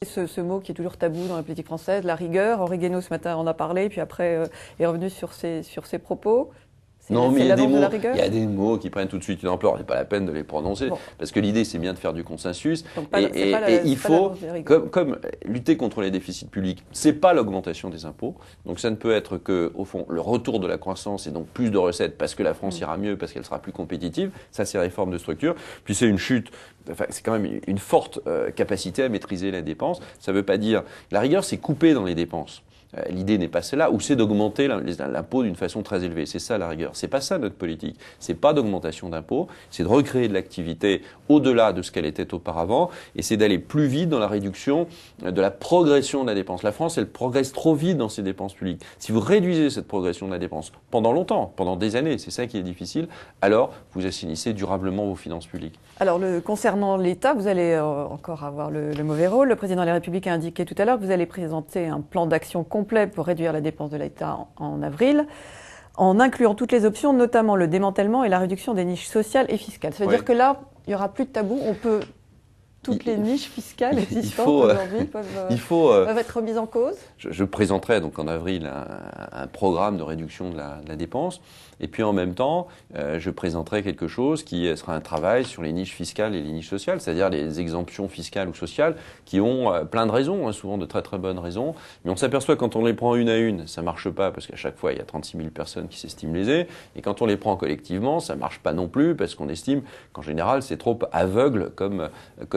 Ce mot qui est toujours tabou dans la politique française, la rigueur. Henri Guénaud ce matin en a parlé, puis après est revenu sur ses propos. Non, mais il y a des mots qui prennent tout de suite une ampleur. Il n'est pas la peine de les prononcer, parce que l'idée, c'est bien de faire du consensus. Et il faut, comme lutter contre les déficits publics, c'est pas l'augmentation des impôts. Donc ça ne peut être que, au fond, le retour de la croissance et donc plus de recettes, parce que la France ira mieux, parce qu'elle sera plus compétitive. Ça, c'est réforme de structure. Puis c'est une chute. Enfin, c'est quand même une forte capacité à maîtriser la dépense. Ça ne veut pas dire... La rigueur, c'est couper dans les dépenses. L'idée n'est pas celle-là, ou c'est d'augmenter l'impôt d'une façon très élevée. C'est ça la rigueur. C'est pas ça notre politique. C'est pas d'augmentation d'impôts, c'est de recréer de l'activité au-delà de ce qu'elle était auparavant, et c'est d'aller plus vite dans la réduction de la progression de la dépense. La France, elle progresse trop vite dans ses dépenses publiques. Si vous réduisez cette progression de la dépense pendant longtemps, pendant des années, c'est ça qui est difficile, alors vous assainissez durablement vos finances publiques. Alors, concernant l'État, vous allez encore avoir le mauvais rôle. Le président de la République a indiqué tout à l'heure que vous allez présenter un plan d'action complet pour réduire la dépense de l'État en avril, en incluant toutes les options, notamment le démantèlement et la réduction des niches sociales et fiscales. Ça veut dire que là, il n'y aura plus de tabou, on peut... Toutes les niches fiscales existantes aujourd'hui peuvent être remises en cause. Je présenterai donc en avril un programme de réduction de la dépense, et puis en même temps, je présenterai quelque chose qui sera un travail sur les niches fiscales et les niches sociales, c'est-à-dire les exemptions fiscales ou sociales qui ont plein de raisons, souvent de très très bonnes raisons, mais on s'aperçoit quand on les prend une à une, ça marche pas parce qu'à chaque fois il y a 36 000 personnes qui s'estiment lésées, et quand on les prend collectivement, ça marche pas non plus parce qu'on estime qu'en général c'est trop aveugle comme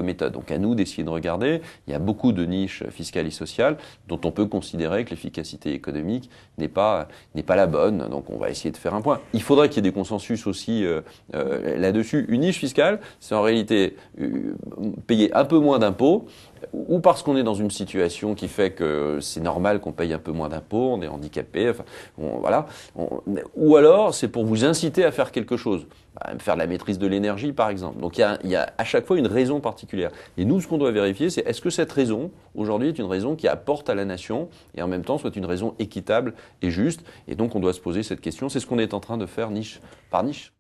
méthode. Donc à nous d'essayer de regarder. Il y a beaucoup de niches fiscales et sociales dont on peut considérer que l'efficacité économique n'est pas la bonne. Donc on va essayer de faire un point. Il faudrait qu'il y ait des consensus aussi là-dessus. Une niche fiscale, c'est en réalité payer un peu moins d'impôts, ou parce qu'on est dans une situation qui fait que c'est normal qu'on paye un peu moins d'impôts, on est handicapé, enfin, voilà. Ou alors c'est pour vous inciter à faire quelque chose, faire de la maîtrise de l'énergie par exemple. Donc il y a à chaque fois une raison particulière. Et nous, ce qu'on doit vérifier, c'est est-ce que cette raison, aujourd'hui, est une raison qui apporte à la nation et en même temps soit une raison équitable et juste. Et donc on doit se poser cette question. C'est ce qu'on est en train de faire niche par niche.